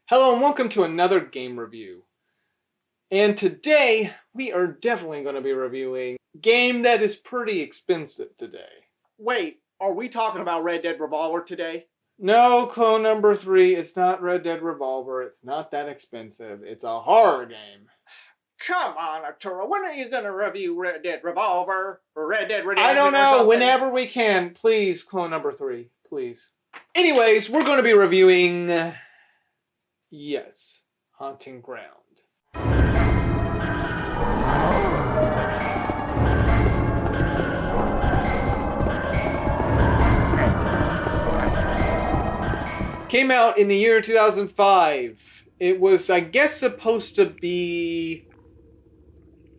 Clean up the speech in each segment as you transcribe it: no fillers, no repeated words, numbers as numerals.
Hello and welcome to another game review. And today we are definitely going to be reviewing a game that is pretty expensive today. Wait, are we talking about Red Dead Revolver today? No, clone number 3, it's not Red Dead Revolver, it's not that expensive, it's a horror game. Come on, Arturelia, when are you going to review Red Dead Revolver or Red Dead Redemption? I don't know, or something? whenever we can, please, clone number 3, please. Anyways, we're going to be reviewing, yes, Haunting Ground. Came out in the year 2005. It was, I guess, supposed to be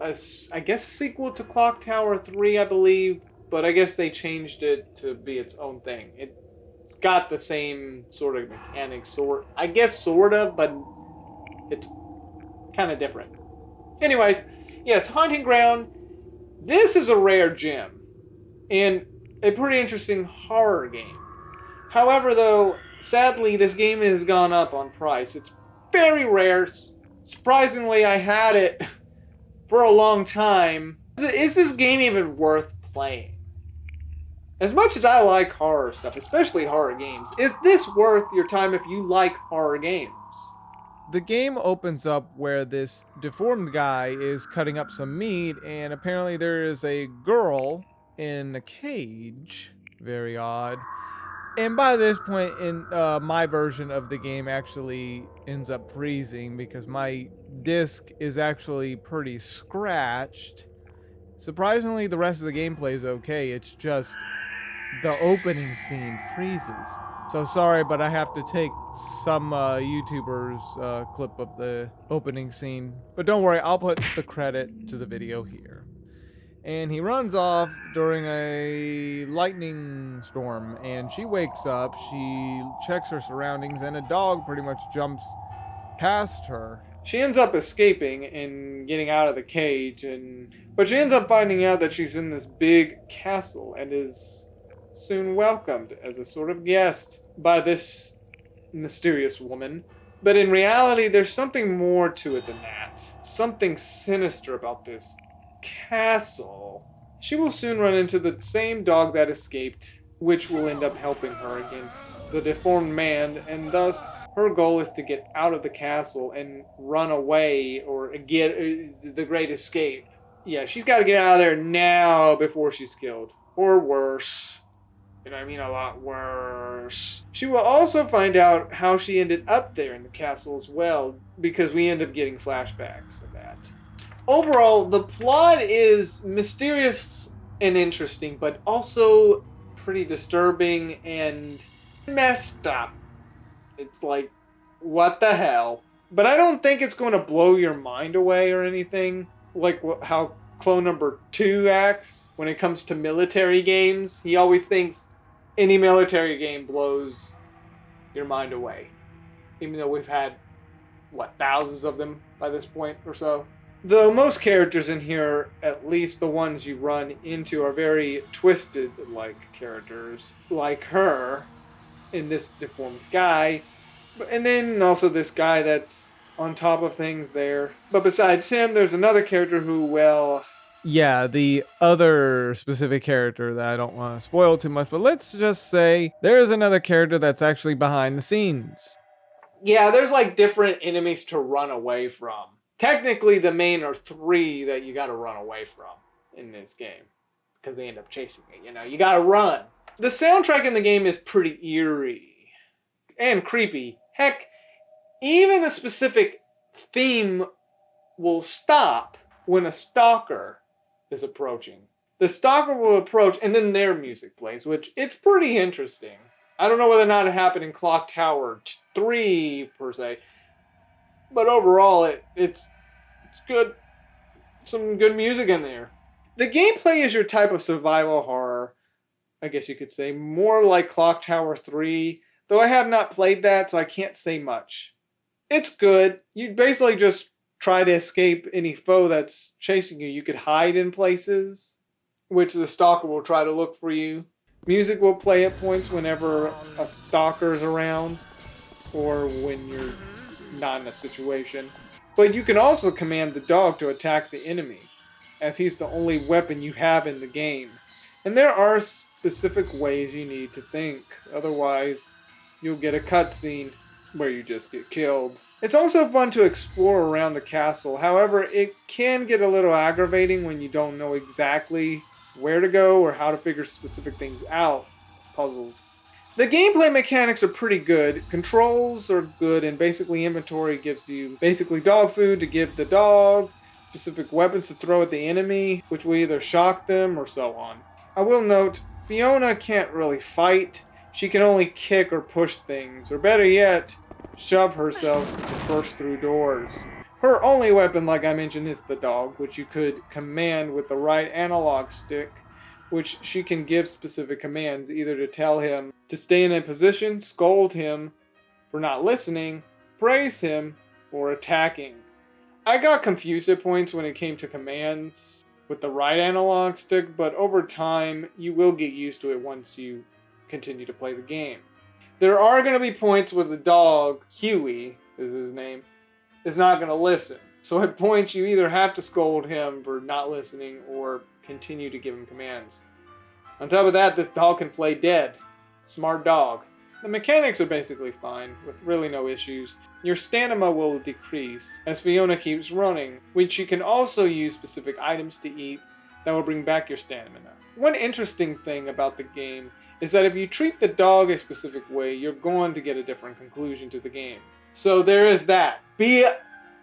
a sequel to Clock Tower 3, I believe, but I guess they changed it to be its own thing. It's got the same sort of mechanics, sort of, but it's kind of different. Anyways, yes, Haunting Ground. This is a rare gem and a pretty interesting horror game. However, though, sadly, this game has gone up on price. It's very rare. Surprisingly, I had it for a long time. Is this game even worth playing? As much as I like horror stuff, especially horror games, is this worth your time if you like horror games? The game opens up where this deformed guy is cutting up some meat, and apparently there is a girl in a cage. Very odd. And by this point in my version of the game actually ends up freezing because my disc is actually pretty scratched. Surprisingly, the rest of the gameplay is okay. It's just the opening scene freezes. So sorry, but I have to take some YouTubers' clip of the opening scene. But don't worry, I'll put the credit to the video here. And he runs off during a lightning storm, and she wakes up, she checks her surroundings, and a dog pretty much jumps past her. She ends up escaping and getting out of the cage, but she ends up finding out that she's in this big castle and is soon welcomed as a sort of guest by this mysterious woman. But in reality, there's something more to it than that. Something sinister about this castle. She will soon run into the same dog that escaped, which will end up helping her against the deformed man, and thus her goal is to get out of the castle and run away or get the great escape. Yeah, she's got to get out of there now before she's killed. Or worse. And I mean a lot worse. She will also find out how she ended up there in the castle as well, because we end up getting flashbacks of that. Overall, the plot is mysterious and interesting, but also pretty disturbing and messed up. It's like, what the hell? But I don't think it's going to blow your mind away or anything, like how clone number 2 acts when it comes to military games. He always thinks any military game blows your mind away, even though we've had, thousands of them by this point or so. Though most characters in here, at least the ones you run into, are very twisted-like characters, like her, and this deformed guy, and then also this guy that's on top of things there. But besides him, there's another character who, Yeah, the other specific character that I don't want to spoil too much, but let's just say there's another character that's actually behind the scenes. yeah, there's different enemies to run away from. Technically, the main are 3 that you gotta run away from in this game, because they end up chasing you, you gotta run. The soundtrack in the game is pretty eerie and creepy. Heck, even a specific theme will stop when a stalker is approaching. The stalker will approach, and then their music plays, which it's pretty interesting. I don't know whether or not it happened in Clock Tower 3, per se, but overall, it's good. Some good music in there. The gameplay is your type of survival horror, I guess you could say, more like Clock Tower 3, though I have not played that, so I can't say much. It's good. You basically just try to escape any foe that's chasing you. You could hide in places, which the stalker will try to look for you. Music will play at points whenever a stalker's around, or when you're not in a situation. But you can also command the dog to attack the enemy, as he's the only weapon you have in the game. And there are specific ways you need to think, otherwise you'll get a cutscene where you just get killed. It's also fun to explore around the castle, however, it can get a little aggravating when you don't know exactly where to go or how to figure specific things out. Puzzles. The gameplay mechanics are pretty good, controls are good, and basically inventory gives you basically dog food to give the dog, specific weapons to throw at the enemy, which will either shock them or so on. I will note, Fiona can't really fight. She can only kick or push things, or better yet, shove herself to burst through doors. Her only weapon, like I mentioned, is the dog, which you could command with the right analog stick, which she can give specific commands, either to tell him to stay in a position, scold him for not listening, praise him, or attacking. I got confused at points when it came to commands with the right analog stick, but over time, you will get used to it once you continue to play the game. There are going to be points where the dog, Huey is his name, is not going to listen. So at points you either have to scold him for not listening or continue to give him commands. On top of that, this dog can play dead. Smart dog. The mechanics are basically fine, with really no issues. Your stamina will decrease as Fiona keeps running, which you can also use specific items to eat that will bring back your stamina. One interesting thing about the game is that if you treat the dog a specific way, you're going to get a different conclusion to the game. So there is that. Be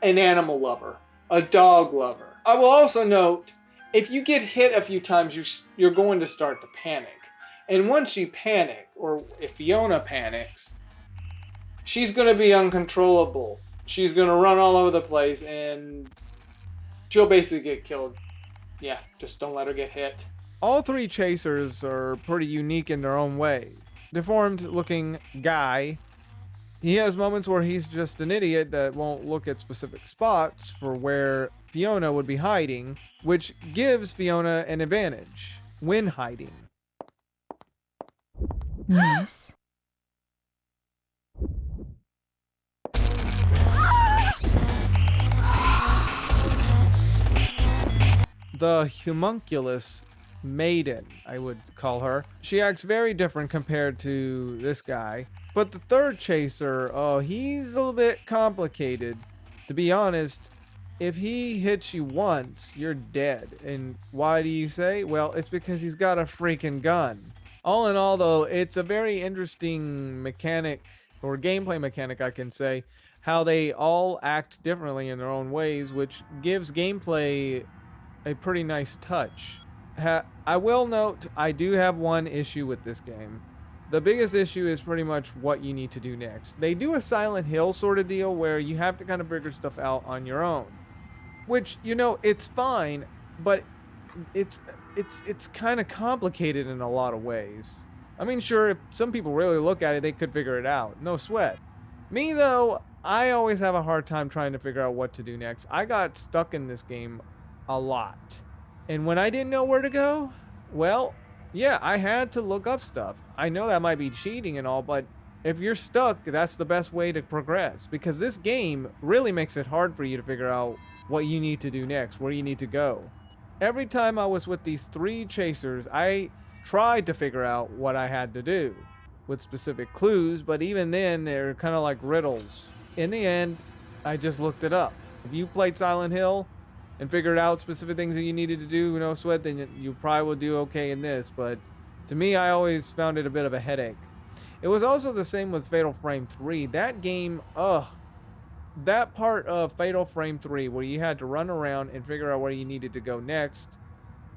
an animal lover, a dog lover. I will also note, if you get hit a few times, you're going to start to panic. And once you panic, or if Fiona panics, she's going to be uncontrollable. She's going to run all over the place and she'll basically get killed. Yeah, just don't let her get hit. All three chasers are pretty unique in their own way. Deformed looking guy, he has moments where he's just an idiot that won't look at specific spots for where Fiona would be hiding, which gives Fiona an advantage when hiding. Yes. The homunculus maiden, I would call her. She acts very different compared to this guy. But the third chaser, oh, he's a little bit complicated. To be honest, if he hits you once, you're dead. And why do you say? Well, it's because he's got a freaking gun. All in all, though, it's a very interesting mechanic, or gameplay mechanic, I can say, how they all act differently in their own ways, which gives gameplay a pretty nice touch. I will note, I do have one issue with this game. The biggest issue is pretty much what you need to do next. They do a Silent Hill sort of deal where you have to kind of figure stuff out on your own. Which, you know, it's fine, but it's kind of complicated in a lot of ways. I mean, sure, if some people really look at it, they could figure it out. No sweat. Me, though, I always have a hard time trying to figure out what to do next. I got stuck in this game a lot. And when I didn't know where to go, well, yeah, I had to look up stuff. I know that might be cheating and all, but if you're stuck, that's the best way to progress. Because this game really makes it hard for you to figure out what you need to do next, where you need to go. Every time I was with these three chasers, I tried to figure out what I had to do with specific clues, but even then, they're kind of like riddles. In the end, I just looked it up. If you played Silent Hill and figured out specific things that you needed to do, no sweat, then you probably will do okay in this. But to me, I always found it a bit of a headache. It was also the same with Fatal Frame 3. That game, that part of Fatal Frame 3 where you had to run around and figure out where you needed to go next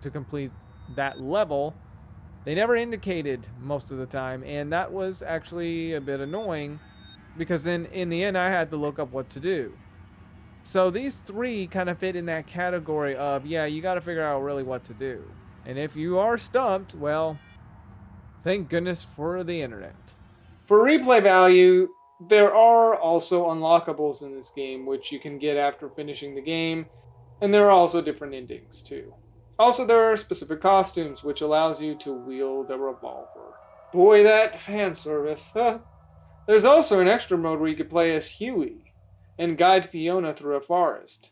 to complete that level, they never indicated most of the time, and that was actually a bit annoying because then in the end I had to look up what to do. So these three kind of fit in that category of, yeah, you got to figure out really what to do. And if you are stumped, well, thank goodness for the internet. For replay value, there are also unlockables in this game, which you can get after finishing the game, and there are also different endings too. Also, there are specific costumes, which allows you to wield a revolver. Boy, that fan service. There's also an extra mode where you can play as Huey. and guide Fiona through a forest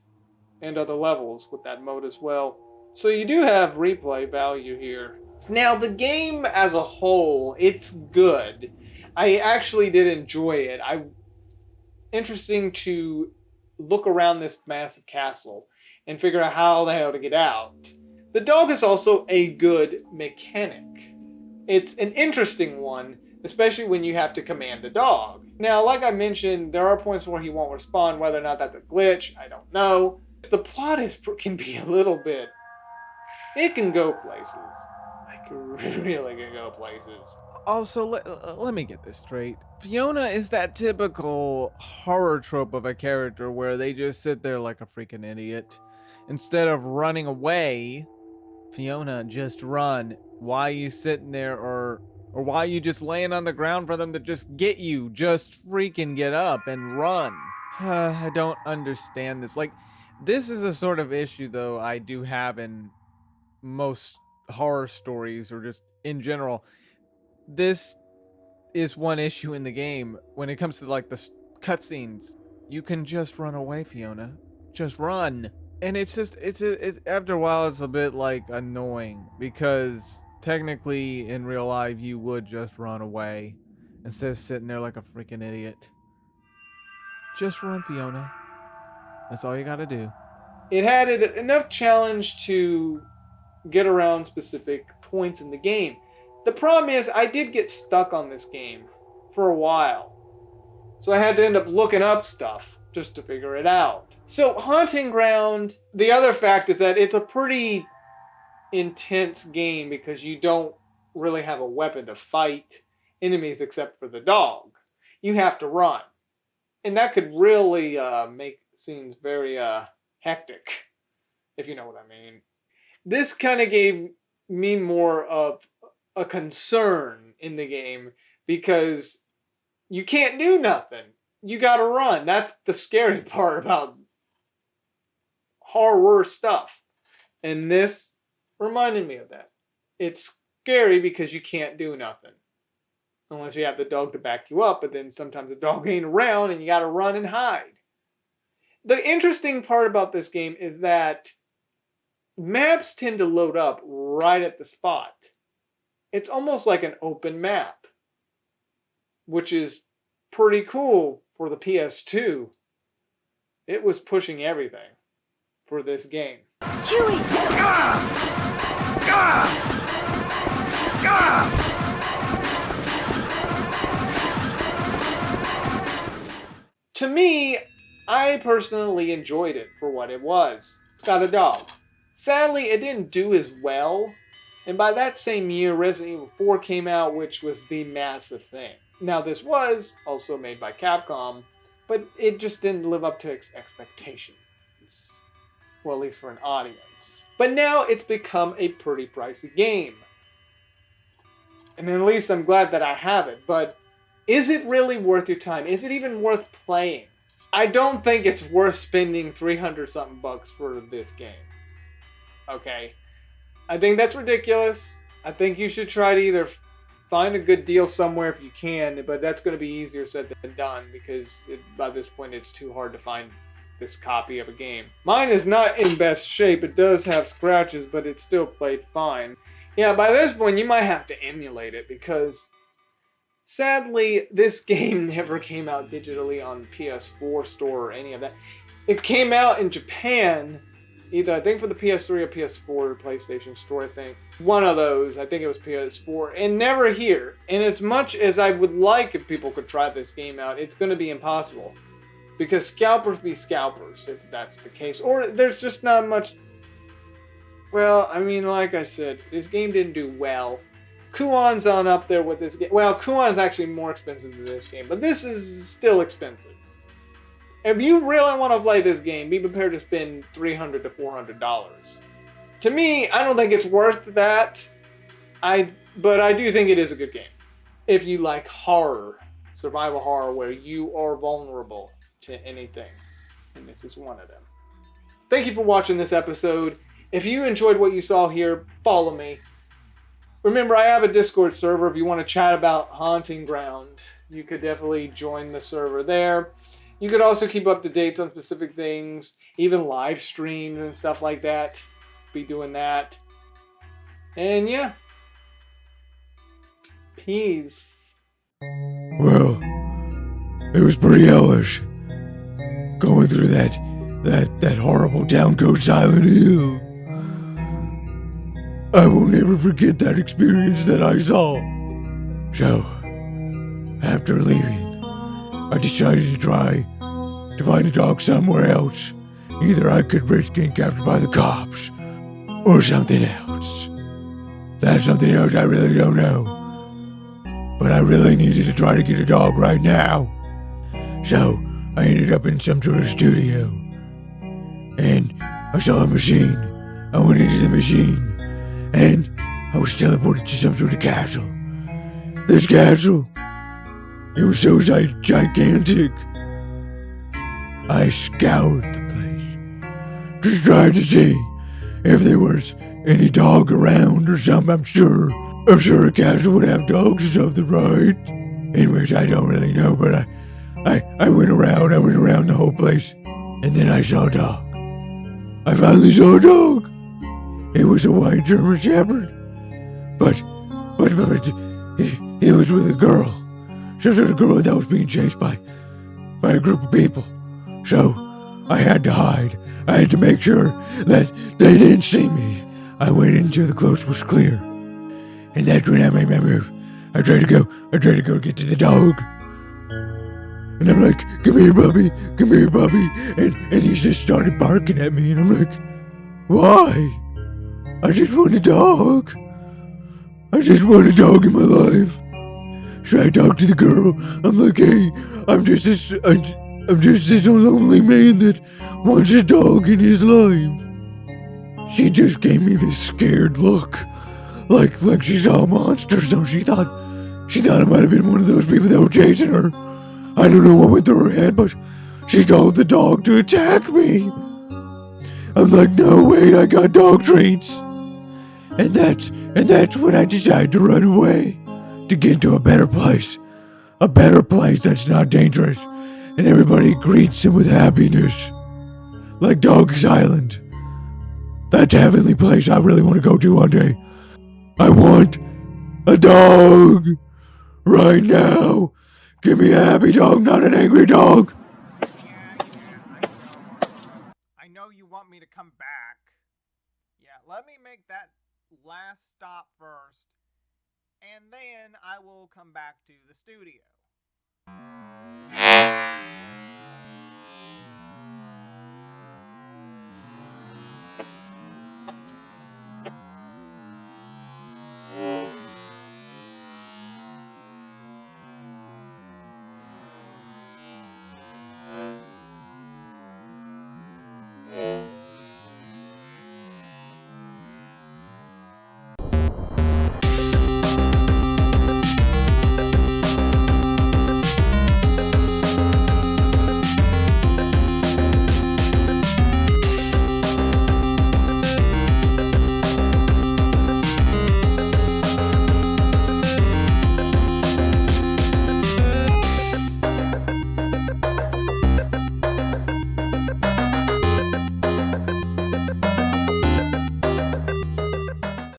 and other levels with that mode as well. So you do have replay value here. Now, the game as a whole, it's good. I actually did enjoy it. Interesting to look around this massive castle and figure out how the hell to get out. The dog is also a good mechanic. It's an interesting one, especially when you have to command the dog. Now, like I mentioned, there are points where he won't respond. Whether or not that's a glitch, I don't know. The plot can be a little bit... It can go places. Like, really can go places. Also, let me get this straight. Fiona is that typical horror trope of a character where they just sit there like a freaking idiot. Instead of running away, Fiona, just run. Why are you sitting there, or why are you just laying on the ground for them to just get you? Just freaking get up and run. I don't understand this. Like, this is a sort of issue, though, I do have in most horror stories, or just in general. This is one issue in the game when it comes to like the cutscenes. You can just run away, Fiona. Just run. And it's just it's after a while it's a bit like annoying, because technically in real life you would just run away instead of sitting there like a freaking idiot. Just run, Fiona. That's all you got to do. It had enough challenge to get around specific points in the game. The problem is, I did get stuck on this game for a while. So I had to end up looking up stuff just to figure it out. So Haunting Ground, the other fact is that it's a pretty intense game because you don't really have a weapon to fight enemies except for the dog. You have to run. And that could really make scenes very hectic, if you know what I mean. This kind of gave me more of a concern in the game because you can't do nothing. You gotta run. That's the scary part about horror stuff. And this reminded me of that. It's scary because you can't do nothing. Unless you have the dog to back you up, but then sometimes the dog ain't around and you gotta run and hide. The interesting part about this game is that maps tend to load up right at the spot. It's almost like an open map, which is pretty cool for the PS2. It was pushing everything for this game. Chewie! To me, I personally enjoyed it for what it was. It's got a dog. Sadly, it didn't do as well. And by that same year, Resident Evil 4 came out, which was the massive thing. Now, this was also made by Capcom, but it just didn't live up to expectations. Well, at least for an audience. But now it's become a pretty pricey game. And at least I'm glad that I have it. But is it really worth your time? Is it even worth playing? I don't think it's worth spending 300 something bucks for this game. Okay? I think that's ridiculous. I think you should try to either find a good deal somewhere if you can, but that's going to be easier said than done because by this point it's too hard to find this copy of a game. Mine is not in best shape. It does have scratches, but it still played fine. Yeah, by this point you might have to emulate it because sadly this game never came out digitally on PS4 store or any of that. It came out in Japan either, I think, for the PS3 or PS4 or PlayStation Store, I think. One of those. I think it was PS4. And never here. And as much as I would like if people could try this game out, it's going to be impossible. Because scalpers be scalpers, if that's the case. Or there's just not much... Well, I mean, like I said, this game didn't do well. Kuon's on up there with this game. Well, Kuon is actually more expensive than this game. But this is still expensive. If you really want to play this game, be prepared to spend $300 to $400. To me, I don't think it's worth that. But I do think it is a good game. If you like horror, survival horror, where you are vulnerable to anything. And this is one of them. Thank you for watching this episode. If you enjoyed what you saw here, follow me. Remember, I have a Discord server. If you want to chat about Haunting Ground, you could definitely join the server there. You could also keep up to date on specific things, even live streams and stuff like that. Be doing that. And yeah. Peace. Well, it was pretty hellish. Going through that horrible town called Silent Hill. I will never forget that experience that I saw. So, after leaving, I decided to try to find a dog somewhere else. Either I could risk getting captured by the cops, or something else. That's something else I really don't know. But I really needed to try to get a dog right now. So, I ended up in some sort of studio. And I saw a machine. I went into the machine. And I was teleported to some sort of castle. This castle, it was so gigantic. I scoured the place, just trying to see if there was any dog around or something. I'm sure a castle would have dogs or something, right? Anyways, I don't really know, but I went around the whole place, and then I saw a dog. I finally saw a dog. It was a white German Shepherd, but he was with a girl, some sort of girl that was being chased by a group of people. So I had to hide. I had to make sure that they didn't see me. I waited until the coast was clear, and that's when I made my move. I tried to go get to the dog, and I'm like, "Come here, puppy, and he just started barking at me, and I'm like, "Why? I just want a dog. I just want a dog in my life." So I talked to the girl. I'm like, "Hey, I'm just this lonely man that wants a dog in his life." She just gave me this scared look, like she saw a monster. So she thought it might have been one of those people that were chasing her. I don't know what went through her head, but she told the dog to attack me. I'm like, "No, wait, I got dog treats." And that's when I decided to run away, to get to a better place that's not dangerous, and everybody greets him with happiness, like Dog's Island. That's a heavenly place I really want to go to one day. I want a dog right now. Give me a happy dog, not an angry dog. I know you want me to come back. Yeah, let me make that last stop first, and then I will come back to the studio.